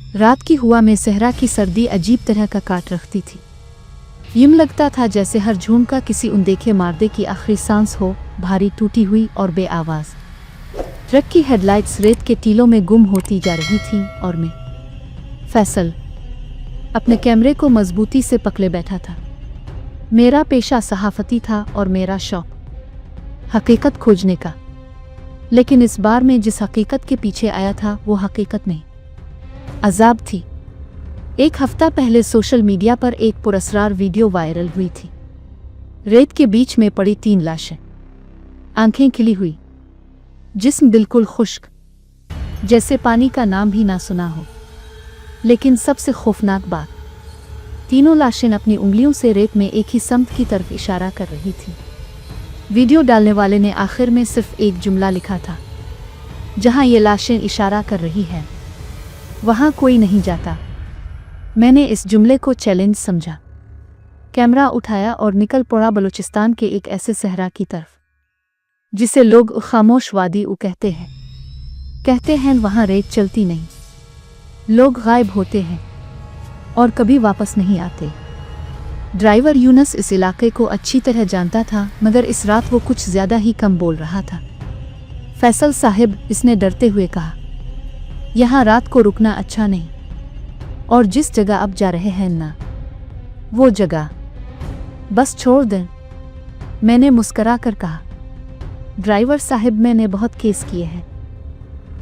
रात की हुआ में सहरा की सर्दी अजीब तरह का काट रखती थी। यूं लगता था जैसे हर झोंका किसी अनदेखे मार्दे की आखिरी सांस हो, भारी, टूटी हुई और बेआवाज। ट्रक की हेडलाइट्स रेत के टीलों में गुम होती जा रही थीं और मैं, फैसल, अपने कैमरे को मजबूती से पकड़े बैठा था। मेरा पेशा सहाफती था और मेरा शौक हकीकत खोजने का। लेकिन इस बार मैं जिस हकीकत के पीछे आया था वो हकीकत नहीं, अजाब थी। एक हफ्ता पहले सोशल मीडिया पर एक पुरअसरार वीडियो वायरल हुई थी। रेत के बीच में पड़ी 3 लाशें, आंखें खिली हुई, जिस्म बिल्कुल खुश्क, जैसे पानी का नाम भी ना सुना हो। लेकिन सबसे खौफनाक बात, तीनों लाशें अपनी उंगलियों से रेत में एक ही समत की तरफ इशारा कर रही थी। वीडियो डालने वाले ने आखिर में सिर्फ एक जुमला लिखा था, जहां ये लाशें इशारा कर रही हैं, वहां कोई नहीं जाता। मैंने इस जुमले को चैलेंज समझा, कैमरा उठाया और निकल पड़ा बलूचिस्तान के एक ऐसे सहरा की तरफ जिसे लोग खामोश वादी कहते हैं। वहां रेत चलती नहीं, लोग गायब होते हैं और कभी वापस नहीं आते। ड्राइवर यूनस इस इलाके को अच्छी तरह जानता था, मगर इस रात वो कुछ ज्यादा ही कम बोल रहा था। फैसल साहिब, इसने डरते हुए कहा, यहाँ रात को रुकना अच्छा नहीं, और जिस जगह आप जा रहे हैं ना, वो जगह बस छोड़ दें। मैंने मुस्करा कर कहा, ड्राइवर साहिब, मैंने बहुत केस किए हैं,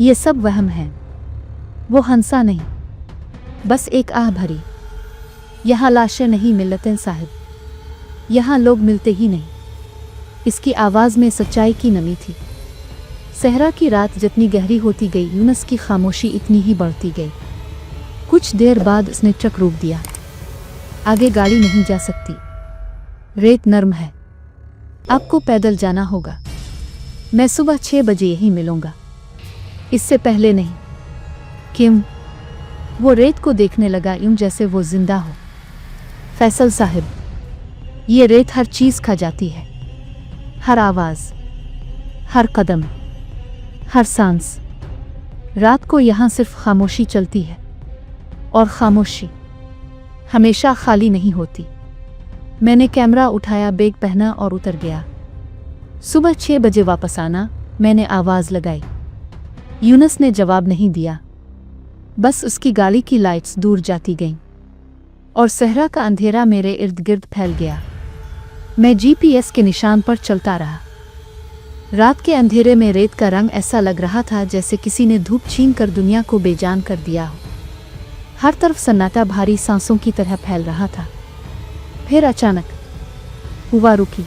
ये सब वहम है। वो हंसा नहीं, बस एक आह भरी, यहाँ लाशें नहीं मिलते साहिब, यहाँ लोग मिलते ही नहीं। इसकी आवाज़ में सच्चाई की नमी थी। सहरा की रात जितनी गहरी होती गई, यूनस की खामोशी इतनी ही बढ़ती गई। कुछ देर बाद उसने ट्रक रोक दिया। आगे गाड़ी नहीं जा सकती, रेत नरम है, आपको पैदल जाना होगा। मैं सुबह 6 बजे यहीं मिलूंगा, इससे पहले नहीं। क्यों? वो रेत को देखने लगा यूं जैसे वो जिंदा हो। फैसल साहिब, ये रेत हर चीज खा जाती है, हर आवाज, हर कदम, हर सांस। रात को यहां सिर्फ खामोशी चलती है, और खामोशी हमेशा खाली नहीं होती। मैंने कैमरा उठाया, बैग पहना और उतर गया। सुबह 6 बजे वापस आना, मैंने आवाज लगाई। यूनस ने जवाब नहीं दिया, बस उसकी गाड़ी की लाइट्स दूर जाती गईं और सहरा का अंधेरा मेरे इर्द गिर्द फैल गया। मैं जीपीएस के निशान पर चलता रहा। रात के अंधेरे में रेत का रंग ऐसा लग रहा था जैसे किसी ने धूप छीन कर दुनिया को बेजान कर दिया हो। हर तरफ सन्नाटा भारी सांसों की तरह फैल रहा था। फिर अचानक हुआ रुकी।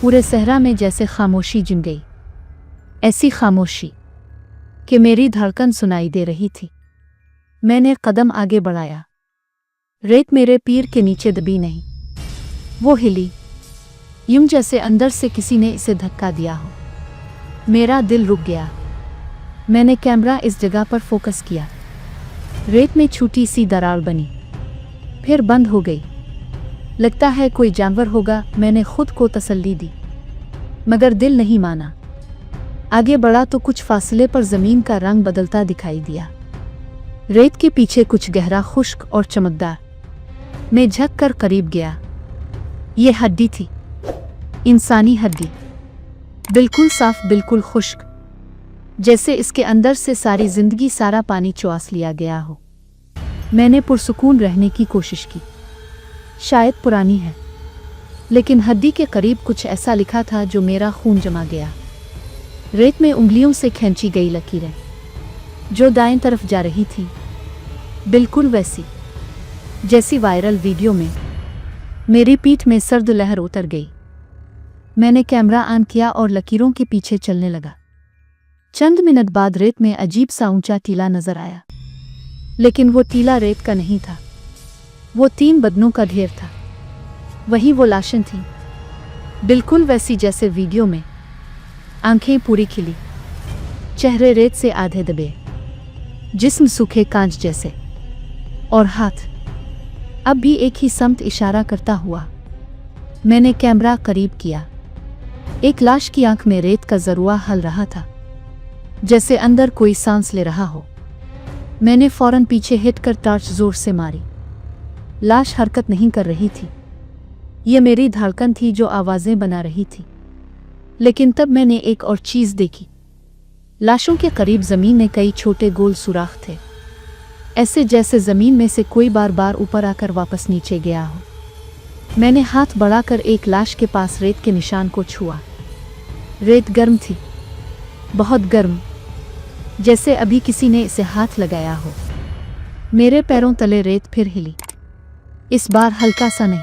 पूरे सहरा में जैसे खामोशी जिम गई, ऐसी खामोशी कि मेरी धड़कन सुनाई दे रही थी। मैंने कदम आगे बढ़ाया। रेत मेरे पैर के नीचे दबी नहीं, वो हिली, यूं जैसे अंदर से किसी ने इसे धक्का दिया हो। मेरा दिल रुक गया। मैंने कैमरा इस जगह पर फोकस किया। रेत में छोटी सी दरार बनी, फिर बंद हो गई। लगता है कोई जानवर होगा, मैंने खुद को तसल्ली दी, मगर दिल नहीं माना। आगे बढ़ा तो कुछ फासले पर जमीन का रंग बदलता दिखाई दिया। रेत के पीछे कुछ गहरा, खुश्क और चमकदार। मैं झक कर करीब गया। ये हड्डी थी, इंसानी हड्डी, बिल्कुल साफ, बिल्कुल खुश्क, जैसे इसके अंदर से सारी जिंदगी, सारा पानी चुआस लिया गया हो। मैंने पुरसुकून रहने की कोशिश की। शायद पुरानी है, लेकिन हड्डी के करीब कुछ ऐसा लिखा था जो मेरा खून जमा गया। रेत में उंगलियों से खींची गई लकीरें जो दाएं तरफ जा रही थी, बिल्कुल वैसी जैसी वायरल वीडियो में। मेरी पीठ में सर्द लहर उतर गई। मैंने कैमरा ऑन किया और लकीरों के पीछे चलने लगा। चंद मिनट बाद रेत में अजीब सा ऊंचा टीला नजर आया, लेकिन वो टीला रेत का नहीं था, वो 3 बदनों का ढेर था। वही वो लाशें थीं, बिल्कुल वैसी जैसे वीडियो में। आंखें पूरी खिली, चेहरे रेत से आधे दबे, जिस्म सूखे कांच जैसे, और हाथ अब भी एक ही समत इशारा करता हुआ। मैंने कैमरा करीब किया। एक लाश की आंख में रेत का जरुआ हल रहा था, जैसे अंदर कोई सांस ले रहा हो। मैंने फौरन पीछे हिट कर टॉर्च जोर से मारी। लाश हरकत नहीं कर रही थी। ये मेरी धड़कन थी जो आवाज़ें बना रही थी। लेकिन तब मैंने एक और चीज़ देखी। लाशों के करीब ज़मीन में कई छोटे गोल सुराख थे, ऐसे जैसे ज़मीन में से कोई बार बार ऊपर आकर वापस नीचे गया हो। मैंने हाथ बढ़ाकर एक लाश के पास रेत के निशान को छुआ। रेत गर्म थी, बहुत गर्म, जैसे अभी किसी ने इसे हाथ लगाया हो। मेरे पैरों तले रेत फिर हिली, इस बार हल्का सा नहीं,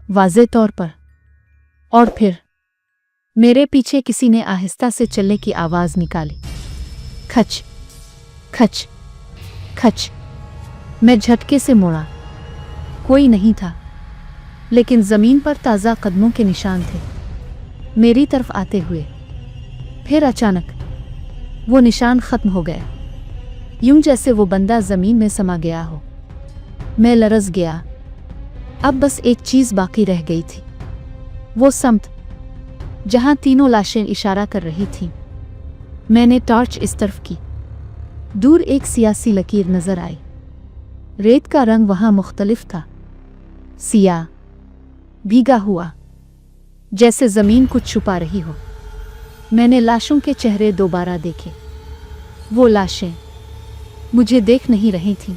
वाज़े तौर पर। और फिर मेरे पीछे किसी ने आहिस्ता से चलने की आवाज़ निकाली। खच खच खच। मैं झटके से मुड़ा। कोई नहीं था, लेकिन ज़मीन पर ताज़ा कदमों के निशान थे, मेरी तरफ आते हुए। फिर अचानक वो निशान ख़त्म हो गया, यूं जैसे वो बंदा ज़मीन में समा गया हो। मैं लरज़ गया। अब बस एक चीज़ बाकी रह गई थी, वो समत जहां तीनों लाशें इशारा कर रही थीं। मैंने टॉर्च इस तरफ की। दूर एक सियासी लकीर नज़र आई। रेत का रंग वहां मुख्तलिफ था, सियाह, भीगा हुआ, जैसे ज़मीन कुछ छुपा रही हो। मैंने लाशों के चेहरे दोबारा देखे। वो लाशें मुझे देख नहीं रही थीं,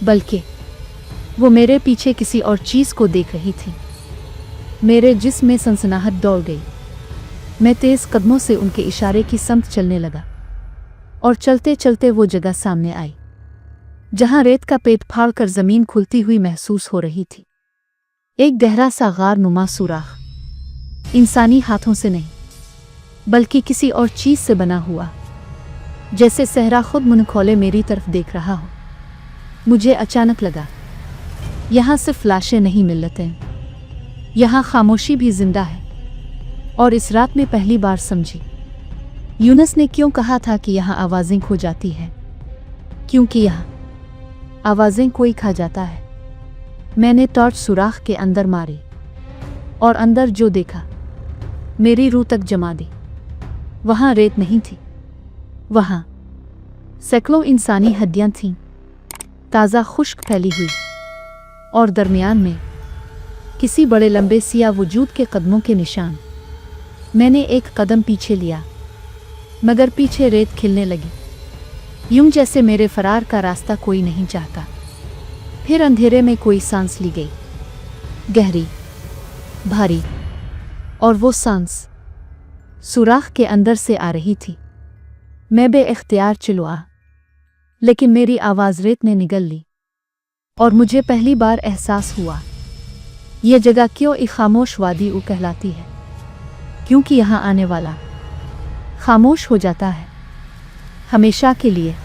बल्कि वो मेरे पीछे किसी और चीज़ को देख रही थी। मेरे जिस्म में सनसनाहट दौड़ गई। मैं तेज़ कदमों से उनके इशारे की समत चलने लगा, और चलते चलते वो जगह सामने आई जहां रेत का पेट फाड़कर ज़मीन खुलती हुई महसूस हो रही थी। एक गहरा सा गार नुमा सुराख, इंसानी हाथों से नहीं, बल्कि किसी और चीज़ से बना हुआ, जैसे सहरा खुद मुंह खोले मेरी तरफ देख रहा हो। मुझे अचानक लगा, यहाँ सिर्फ लाशें नहीं मिलते, यहाँ खामोशी भी जिंदा है। और इस रात में पहली बार समझी, यूनस ने क्यों कहा था कि यहाँ आवाज़ें खो जाती हैं, क्योंकि यहाँ आवाज़ें कोई खा जाता है। मैंने टॉर्च सुराख के अंदर मारी, और अंदर जो देखा मेरी रूह तक जमा दी। वहाँ रेत नहीं थी, वहाँ सैकड़ों इंसानी हड्डियाँ थीं, ताज़ा खुश्क फैली हुई, और दरमियान में किसी बड़े लंबे सिया वजूद के कदमों के निशान। मैंने एक कदम पीछे लिया, मगर पीछे रेत खिलने लगी, यूं जैसे मेरे फरार का रास्ता कोई नहीं चाहता। फिर अंधेरे में कोई सांस ली गई, गहरी, भारी, और वो सांस सुराख के अंदर से आ रही थी। मैं बेइख्तियार चिल्लाया, लेकिन मेरी आवाज़ रेत ने निगल ली, और मुझे पहली बार एहसास हुआ, ये जगह क्यों एक खामोश वादी कहलाती है, क्योंकि यहाँ आने वाला खामोश हो जाता है हमेशा के लिए।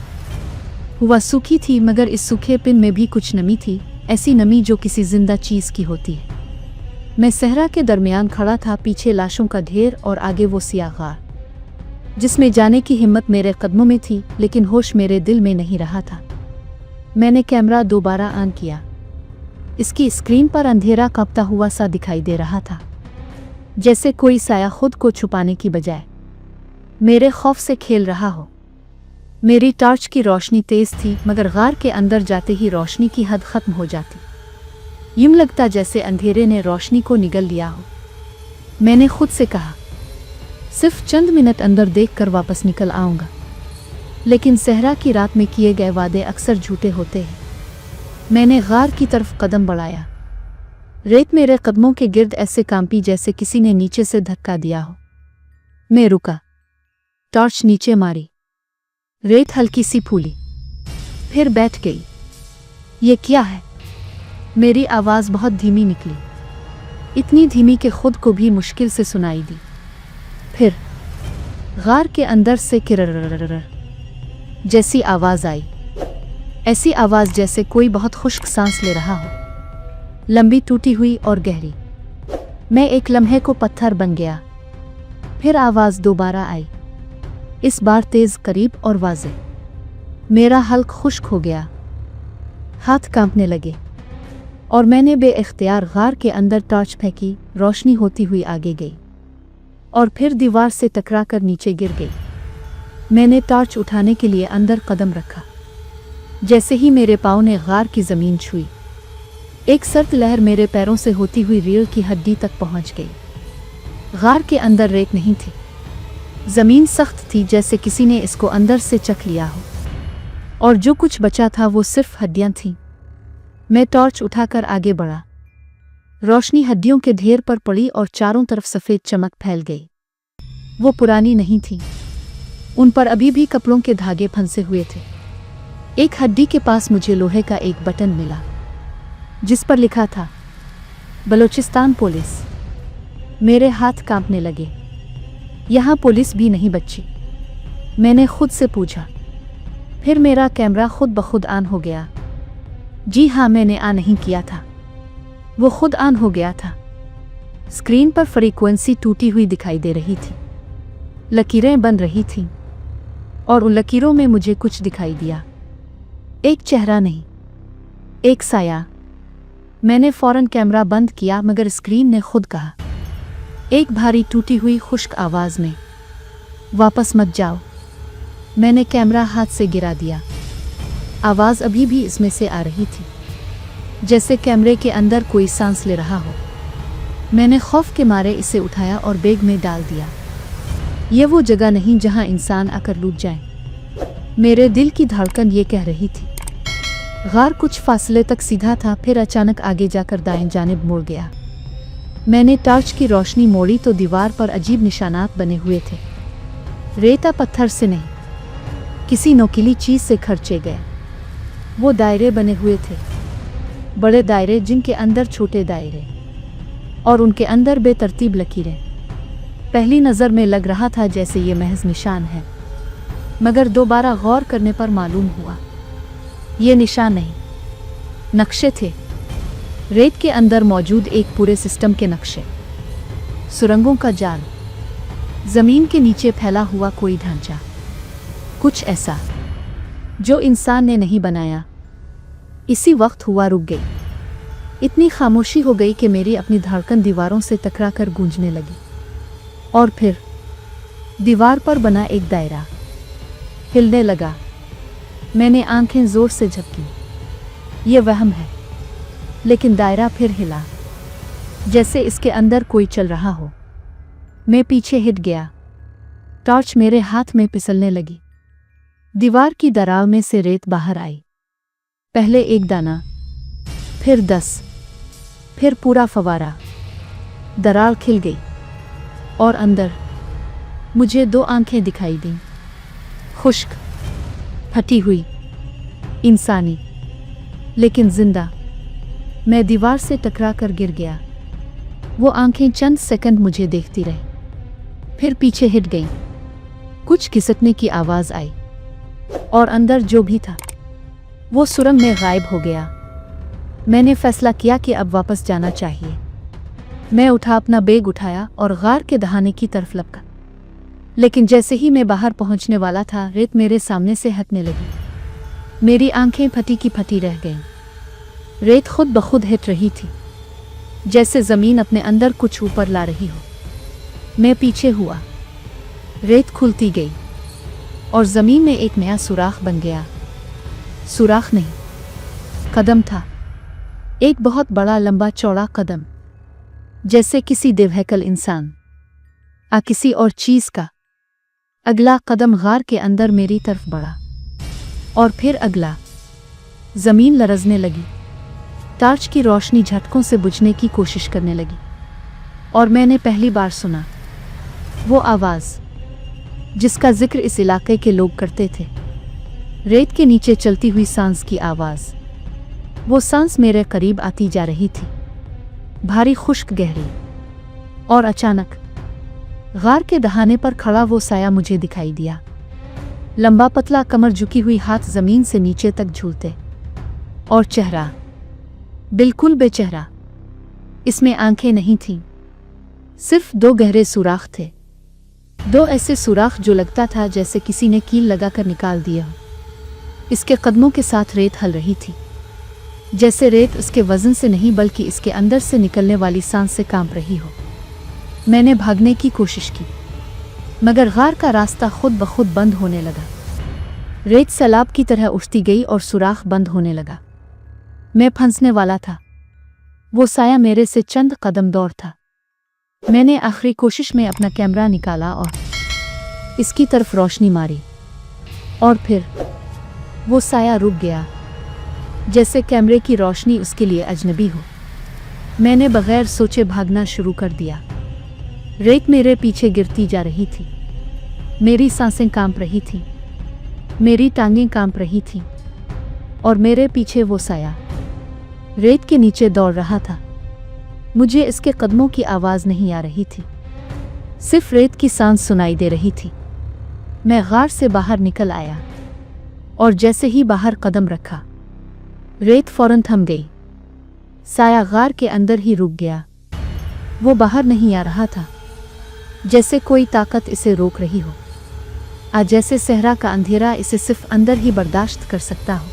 हुआ सूखी थी, मगर इस सूखेपन में भी कुछ नमी थी, ऐसी नमी जो किसी जिंदा चीज़ की होती है। मैं सहरा के दरमियान खड़ा था, पीछे लाशों का ढेर और आगे वो सियाह गार, जिसमें जाने की हिम्मत मेरे कदमों में थी, लेकिन होश मेरे दिल में नहीं रहा था। मैंने कैमरा दोबारा ऑन किया। इसकी स्क्रीन पर अंधेरा कांपता हुआ सा दिखाई दे रहा था, जैसे कोई साया खुद को छुपाने की बजाय मेरे खौफ से खेल रहा हो। मेरी टॉर्च की रोशनी तेज थी, मगर गार के अंदर जाते ही रोशनी की हद खत्म हो जाती। यूं लगता जैसे अंधेरे ने रोशनी को निगल लिया हो। मैंने खुद से कहा, सिर्फ चंद मिनट अंदर देखकर वापस निकल आऊँगा, लेकिन सहरा की रात में किए गए वादे अक्सर झूठे होते हैं। मैंने गार की तरफ कदम बढ़ाया। रेत मेरे कदमों के गिर्द ऐसे कांपी जैसे किसी ने नीचे से धक्का दिया हो। मैं रुका, टॉर्च नीचे मारी, रेत हल्की सी फूली, फिर बैठ गई। ये क्या है? मेरी आवाज़ बहुत धीमी निकली, इतनी धीमी कि खुद को भी मुश्किल से सुनाई दी। फिर गार के अंदर से किरर जैसी आवाज़ आई, ऐसी आवाज़ जैसे कोई बहुत खुश्क सांस ले रहा हो, लंबी, टूटी हुई और गहरी। मैं एक लम्हे को पत्थर बन गया। फिर आवाज़ दोबारा आई, इस बार तेज़, करीब और वाज़े। मेरा हल्क खुश्क हो गया, हाथ कांपने लगे, और मैंने बेइख्तियार गार के अंदर टॉर्च फेंकी। रोशनी होती हुई आगे गई, और फिर दीवार से टकराकर नीचे गिर गई। मैंने टॉर्च उठाने के लिए अंदर कदम रखा, जैसे ही मेरे पाँव ने गार की जमीन छुई, एक सर्द लहर मेरे पैरों से होती हुई रीढ़ की हड्डी तक पहुंच गई। गार के अंदर रेत नहीं थी, जमीन सख्त थी जैसे किसी ने इसको अंदर से चख लिया हो, और जो कुछ बचा था वो सिर्फ हड्डियां थीं। मैं टॉर्च उठाकर आगे बढ़ा। रोशनी हड्डियों के ढेर पर पड़ी और चारों तरफ सफ़ेद चमक फैल गई। वो पुरानी नहीं थी, उन पर अभी भी कपड़ों के धागे फंसे हुए थे। एक हड्डी के पास मुझे लोहे का एक बटन मिला जिस पर लिखा था बलूचिस्तान पुलिस। मेरे हाथ कांपने लगे। यहाँ पुलिस भी नहीं बची, मैंने खुद से पूछा। फिर मेरा कैमरा खुद ब खुद ऑन हो गया। जी हाँ, मैंने ऑन नहीं किया था, वो खुद ऑन हो गया था। स्क्रीन पर फ्रीक्वेंसी टूटी हुई दिखाई दे रही थी, लकीरें बन रही थीं, और उन लकीरों में मुझे कुछ दिखाई दिया। एक चेहरा नहीं, एक साया। मैंने फौरन कैमरा बंद किया, मगर स्क्रीन ने खुद कहा एक भारी टूटी हुई खुश्क आवाज़ में, वापस मत जाओ। मैंने कैमरा हाथ से गिरा दिया। आवाज़ अभी भी इसमें से आ रही थी, जैसे कैमरे के अंदर कोई सांस ले रहा हो। मैंने खौफ के मारे इसे उठाया और बैग में डाल दिया। ये वो जगह नहीं जहां इंसान आकर लूट जाए, मेरे दिल की धड़कन ये कह रही थी। गार कुछ फासले तक सीधा था, फिर अचानक आगे जाकर दाएं जानिब मुड़ गया। मैंने टॉर्च की रोशनी मोड़ी तो दीवार पर अजीब निशानात बने हुए थे। रेता पत्थर से नहीं, किसी नोकीली चीज़ से खर्चे गए। वो दायरे बने हुए थे, बड़े दायरे जिनके अंदर छोटे दायरे, और उनके अंदर बेतरतीब लकीरें। पहली नज़र में लग रहा था जैसे ये महज निशान है, मगर दोबारा गौर करने पर मालूम हुआ ये निशान नहीं, नक्शे थे। रेत के अंदर मौजूद एक पूरे सिस्टम के नक्शे, सुरंगों का जाल, ज़मीन के नीचे फैला हुआ कोई ढांचा, कुछ ऐसा जो इंसान ने नहीं बनाया। इसी वक्त हुआ रुक गई। इतनी खामोशी हो गई कि मेरी अपनी धड़कन दीवारों से टकराकर गूंजने लगी। और फिर दीवार पर बना एक दायरा हिलने लगा। मैंने आंखें जोर से झपकी। ये वहम है, लेकिन दायरा फिर हिला, जैसे इसके अंदर कोई चल रहा हो। मैं पीछे हिट गया। टॉर्च मेरे हाथ में फिसलने लगी। दीवार की दरार में से रेत बाहर आई। पहले एक दाना, फिर 10, फिर पूरा फवारा। दरार खिल गई और अंदर मुझे 2 आंखें दिखाई दीं, खुश्क, फटी हुई, इंसानी, लेकिन जिंदा। मैं दीवार से टकरा कर गिर गया। वो आंखें चंद सेकंड मुझे देखती रहीं, फिर पीछे हिट गईं। कुछ खिसकने की आवाज़ आई, और अंदर जो भी था वो सुरंग में गायब हो गया। मैंने फैसला किया कि अब वापस जाना चाहिए। मैं उठा, अपना बैग उठाया और गार के दहाने की तरफ लपका। लेकिन जैसे ही मैं बाहर पहुंचने वाला था, रेत मेरे सामने से हटने लगी। मेरी आंखें फटी की फटी रह गईं। रेत खुद ब खुद हिट रही थी, जैसे ज़मीन अपने अंदर कुछ ऊपर ला रही हो। मैं पीछे हुआ। रेत खुलती गई और ज़मीन में एक नया सुराख बन गया। सुराख नहीं, कदम था। एक बहुत बड़ा, लंबा चौड़ा कदम, जैसे किसी देवहैकल इंसान किसी और चीज़ का। अगला कदम गार के अंदर मेरी तरफ बढ़ा, और फिर अगला। ज़मीन लरज़ने लगी। टॉर्च की रोशनी झटकों से बुझने की कोशिश करने लगी, और मैंने पहली बार सुना वो आवाज़ जिसका जिक्र इस इलाके के लोग करते थे। रेत के नीचे चलती हुई सांस की आवाज़। वो सांस मेरे करीब आती जा रही थी, भारी, खुश्क, गहरी। और अचानक गार के दहाने पर खड़ा वो साया मुझे दिखाई दिया। लंबा, पतला, कमर झुकी हुई, हाथ ज़मीन से नीचे तक झूलते, और चेहरा बिल्कुल बेचेहरा। इसमें आंखें नहीं थीं, सिर्फ 2 गहरे सुराख थे। 2 ऐसे सुराख जो लगता था जैसे किसी ने कील लगाकर निकाल दिया हो। इसके कदमों के साथ रेत हल रही थी, जैसे रेत उसके वजन से नहीं बल्कि इसके अंदर से निकलने वाली सांस से कांप रही हो। मैंने भागने की कोशिश की, मगर गार का रास्ता खुद ब खुद बंद होने लगा। रेत सैलाब की तरह उठती गई और सुराख बंद होने लगा। मैं फंसने वाला था। वो साया मेरे से चंद कदम दूर था। मैंने आखिरी कोशिश में अपना कैमरा निकाला और इसकी तरफ रोशनी मारी, और फिर वो साया रुक गया, जैसे कैमरे की रोशनी उसके लिए अजनबी हो। मैंने बगैर सोचे भागना शुरू कर दिया। रेत मेरे पीछे गिरती जा रही थी। मेरी सांसें कांप रही थीं, मेरी टांगें कांप रही थीं, और मेरे पीछे वो साया रेत के नीचे दौड़ रहा था। मुझे इसके कदमों की आवाज़ नहीं आ रही थी, सिर्फ रेत की सांस सुनाई दे रही थी। मैं गार से बाहर निकल आया, और जैसे ही बाहर कदम रखा, रेत फौरन थम गई। साया गार के अंदर ही रुक गया। वो बाहर नहीं आ रहा था, जैसे कोई ताकत इसे रोक रही हो, जैसे सहरा का अंधेरा इसे सिर्फ अंदर ही बर्दाश्त कर सकता हो।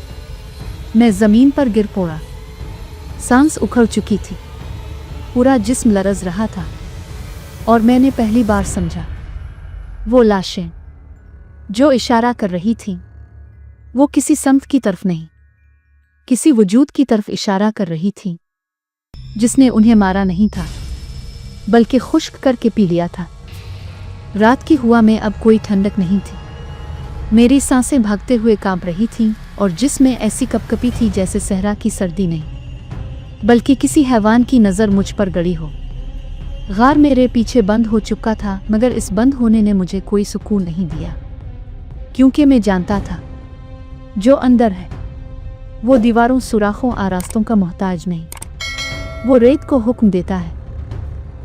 मैं ज़मीन पर गिर पड़ा। सांस उखड़ चुकी थी, पूरा जिस्म लरज़ रहा था, और मैंने पहली बार समझा, वो लाशें जो इशारा कर रही थीं, वो किसी समत की तरफ नहीं, किसी वजूद की तरफ इशारा कर रही थीं, जिसने उन्हें मारा नहीं था, बल्कि खुश्क करके पी लिया था। रात की हवा में अब कोई ठंडक नहीं थी। मेरी सांसें भागते हुए कांप रही थीं, और जिसमें ऐसी कपकपी थी जैसे सहरा की सर्दी नहीं, बल्कि किसी हैवान की नज़र मुझ पर गड़ी हो। गार मेरे पीछे बंद हो चुका था, मगर इस बंद होने ने मुझे कोई सुकून नहीं दिया, क्योंकि मैं जानता था, जो अंदर है वो दीवारों, सुराखों, आरास्तों का मोहताज नहीं। वो रेत को हुक्म देता है,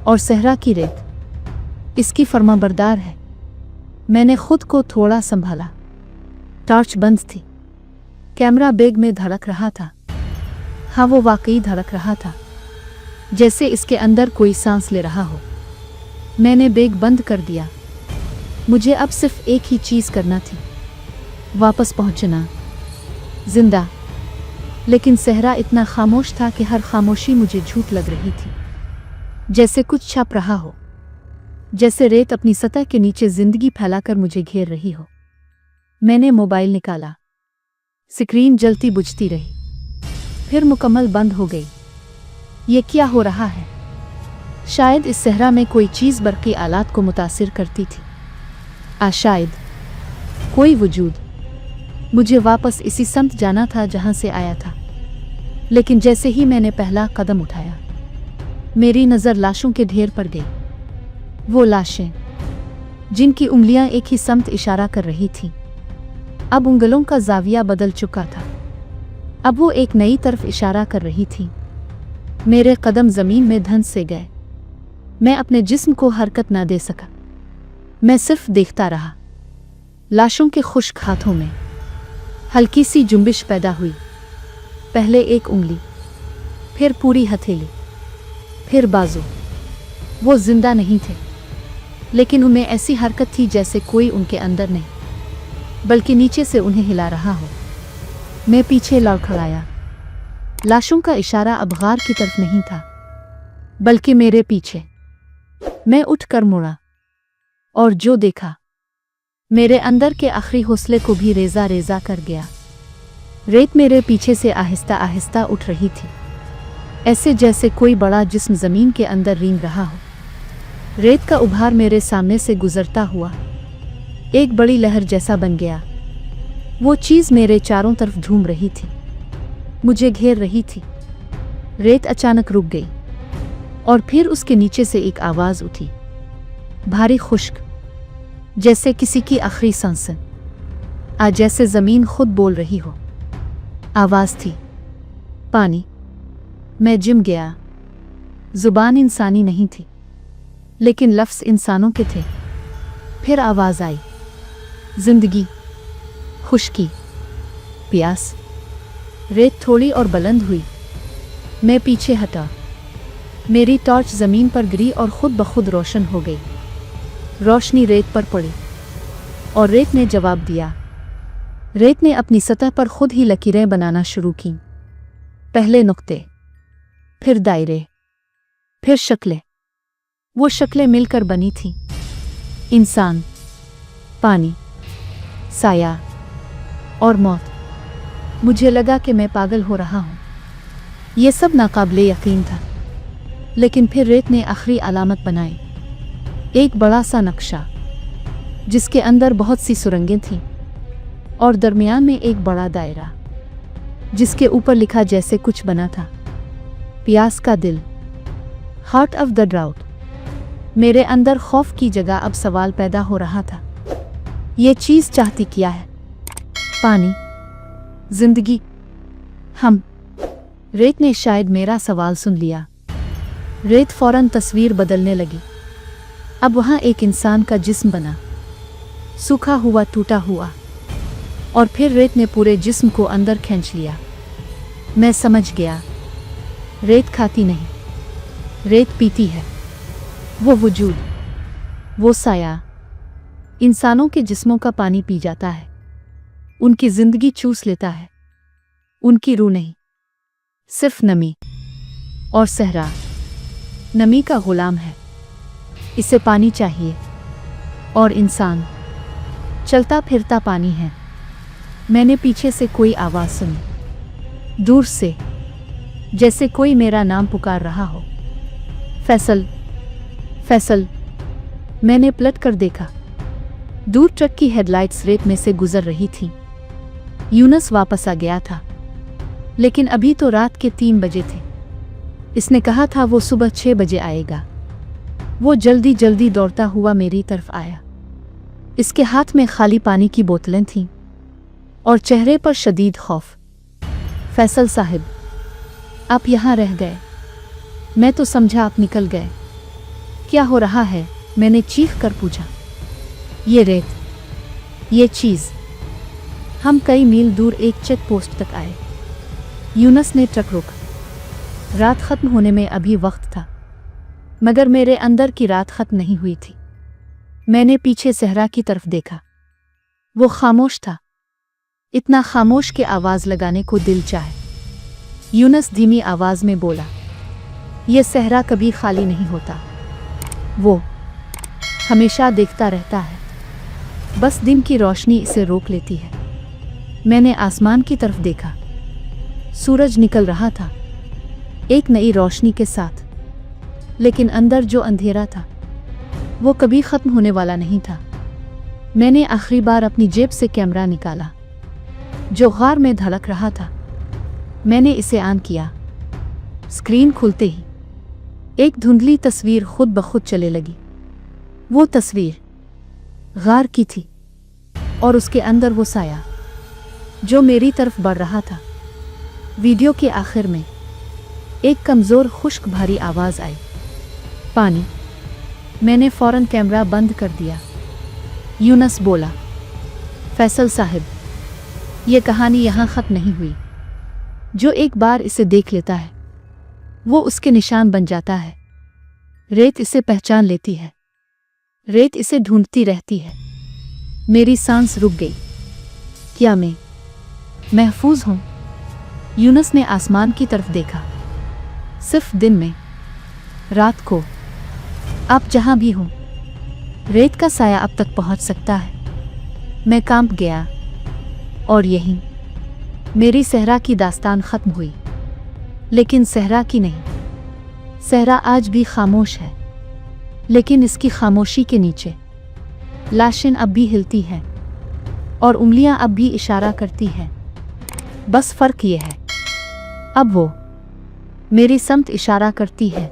और सहरा की रेत इसकी फरमाबरदार है। मैंने खुद को थोड़ा संभाला। टॉर्च बंद थी। कैमरा बैग में धड़क रहा था। हाँ, वो वाकई धड़क रहा था, जैसे इसके अंदर कोई सांस ले रहा हो। मैंने बैग बंद कर दिया। मुझे अब सिर्फ एक ही चीज़ करना थी, वापस पहुंचना, जिंदा। लेकिन सहरा इतना खामोश था कि हर खामोशी मुझे झूठ लग रही थी, जैसे कुछ छप रहा हो, जैसे रेत अपनी सतह के नीचे जिंदगी फैलाकर मुझे घेर रही हो। मैंने मोबाइल निकाला। स्क्रीन जलती बुझती रही, फिर मुकम्मल बंद हो गई। ये क्या हो रहा है? शायद इस सहरा में कोई चीज़ बरक़ी आलात को मुतासिर करती थी। शायद कोई वजूद। मुझे वापस इसी समत जाना था जहां से आया था। लेकिन जैसे ही मैंने पहला कदम उठाया, मेरी नज़र लाशों के ढेर पर गई। वो लाशें जिनकी उंगलियां एक ही समत इशारा कर रही थीं, अब उंगलों का जाविया बदल चुका था। अब वो एक नई तरफ इशारा कर रही थी। मेरे कदम ज़मीन में धंस से गए। मैं अपने जिस्म को हरकत ना दे सका। मैं सिर्फ देखता रहा। लाशों के खुश्क हाथों में हल्की सी जुंबिश पैदा हुई। पहले एक उंगली, फिर पूरी हथेली, फिर बाजू। वो जिंदा नहीं थे, लेकिन उनमें ऐसी हरकत थी जैसे कोई उनके अंदर नहीं, बल्कि नीचे से उन्हें हिला रहा हो। मैं पीछे लड़खड़ाया। लाशों का इशारा अब गार की तरफ नहीं था, बल्कि मेरे पीछे। मैं उठकर मुड़ा, और जो देखा, मेरे अंदर के आखिरी हौसले को भी रेजा रेजा कर गया। रेत मेरे पीछे से आहिस्ता आहिस्ता उठ रही थी, ऐसे जैसे कोई बड़ा जिस्म ज़मीन के अंदर रेंग रहा हो। रेत का उभार मेरे सामने से गुजरता हुआ एक बड़ी लहर जैसा बन गया। वो चीज़ मेरे चारों तरफ झूम रही थी, मुझे घेर रही थी। रेत अचानक रुक गई, और फिर उसके नीचे से एक आवाज़ उठी, भारी खुश्क, जैसे किसी की आखिरी सांसें, जैसे ज़मीन खुद बोल रही हो। आवाज़ थी, पानी। मैं जिम गया। ज़ुबान इंसानी नहीं थी, लेकिन लफ्ज़ इंसानों के थे। फिर आवाज़ आई, जिंदगी, खुश्की, प्यास। रेत थोड़ी और बुलंद हुई। मैं पीछे हटा। मेरी टॉर्च ज़मीन पर गिरी और खुद ब खुद रोशन हो गई। रोशनी रेत पर पड़ी, और रेत ने जवाब दिया। रेत ने अपनी सतह पर खुद ही लकीरें बनाना शुरू की। पहले नुक्ते, फिर दायरे, फिर शक्लें। वो शक्लें मिलकर बनी थीं। इंसान, पानी, साया, और मौत। मुझे लगा कि मैं पागल हो रहा हूँ। ये सब नाकाबिले यकीन था। लेकिन फिर रेत ने आखिरी अलामत बनाई, एक बड़ा सा नक्शा जिसके अंदर बहुत सी सुरंगें थीं और दरमियान में एक बड़ा दायरा जिसके ऊपर लिखा जैसे कुछ बना था, प्यास का दिल, हार्ट ऑफ द ड्राउट। मेरे अंदर खौफ की जगह अब सवाल पैदा हो रहा था, ये चीज़ चाहती क्या है? पानी, जिंदगी, हम? रेत ने शायद मेरा सवाल सुन लिया। रेत फौरन तस्वीर बदलने लगी। अब वहाँ एक इंसान का जिस्म बना, सूखा हुआ, टूटा हुआ, और फिर रेत ने पूरे जिस्म को अंदर खींच लिया। मैं समझ गया, रेत खाती नहीं, रेत पीती है। वो वजूद, वो साया, इंसानों के जिस्मों का पानी पी जाता है, उनकी जिंदगी चूस लेता है, उनकी रूह नहीं, सिर्फ नमी और सहरा। नमी का गुलाम है, इसे पानी चाहिए, और इंसान चलता फिरता पानी है। मैंने पीछे से कोई आवाज़ सुनी, दूर से, जैसे कोई मेरा नाम पुकार रहा हो, फैसल, फैसल। मैंने पलट कर देखा, दूर ट्रक की हेडलाइट्स रेत में से गुजर रही थीं। यूनस वापस आ गया था, लेकिन अभी तो रात के 3 बजे थे। इसने कहा था वो सुबह 6 बजे आएगा। वो जल्दी जल्दी दौड़ता हुआ मेरी तरफ आया। इसके हाथ में खाली पानी की बोतलें थीं और चेहरे पर शदीद खौफ। फैसल साहब, आप यहाँ रह गए? मैं तो समझा आप निकल गए। क्या हो रहा है? मैंने चीख कर पूछा। ये रेत, ये चीज़। हम कई मील दूर एक चेक पोस्ट तक आए। यूनस ने ट्रक रोका। रात ख़त्म होने में अभी वक्त था, मगर मेरे अंदर की रात ख़त्म नहीं हुई थी। मैंने पीछे सहरा की तरफ देखा। वो खामोश था, इतना खामोश कि आवाज़ लगाने को दिल चाहे। यूनस धीमी आवाज़ में बोला, ये सहरा कभी खाली नहीं होता, वो हमेशा देखता रहता है, बस दिन की रोशनी इसे रोक लेती है। मैंने आसमान की तरफ देखा। सूरज निकल रहा था, एक नई रोशनी के साथ, लेकिन अंदर जो अंधेरा था वो कभी ख़त्म होने वाला नहीं था। मैंने आखिरी बार अपनी जेब से कैमरा निकाला जो गार में धड़क रहा था। मैंने इसे ऑन किया। स्क्रीन खुलते ही एक धुंधली तस्वीर खुद ब खुद चले लगी। वो तस्वीर गार की थी और उसके अंदर वो साया जो मेरी तरफ बढ़ रहा था। वीडियो के आखिर में एक कमज़ोर खुश्क भारी आवाज़ आई, पानी। मैंने फ़ौरन कैमरा बंद कर दिया। यूनस बोला, फैसल साहब, ये कहानी यहाँ ख़त्म नहीं हुई। जो एक बार इसे देख लेता है वो उसके निशान बन जाता है। रेत इसे पहचान लेती है, रेत इसे ढूंढती रहती है। मेरी सांस रुक गई। क्या मैं महफूज हूँ? यूनस ने आसमान की तरफ देखा। सिर्फ दिन में, रात को, आप जहाँ भी हों, रेत का साया अब तक पहुँच सकता है। मैं कांप गया और यहीं मेरी सहरा की दास्तान ख़त्म हुई। लेकिन सहरा की नहीं। सहरा आज भी खामोश है, लेकिन इसकी खामोशी के नीचे लाशें अब भी हिलती हैं और उंगलियां अब भी इशारा करती हैं। बस फ़र्क ये है, अब वो मेरी समत इशारा करती है।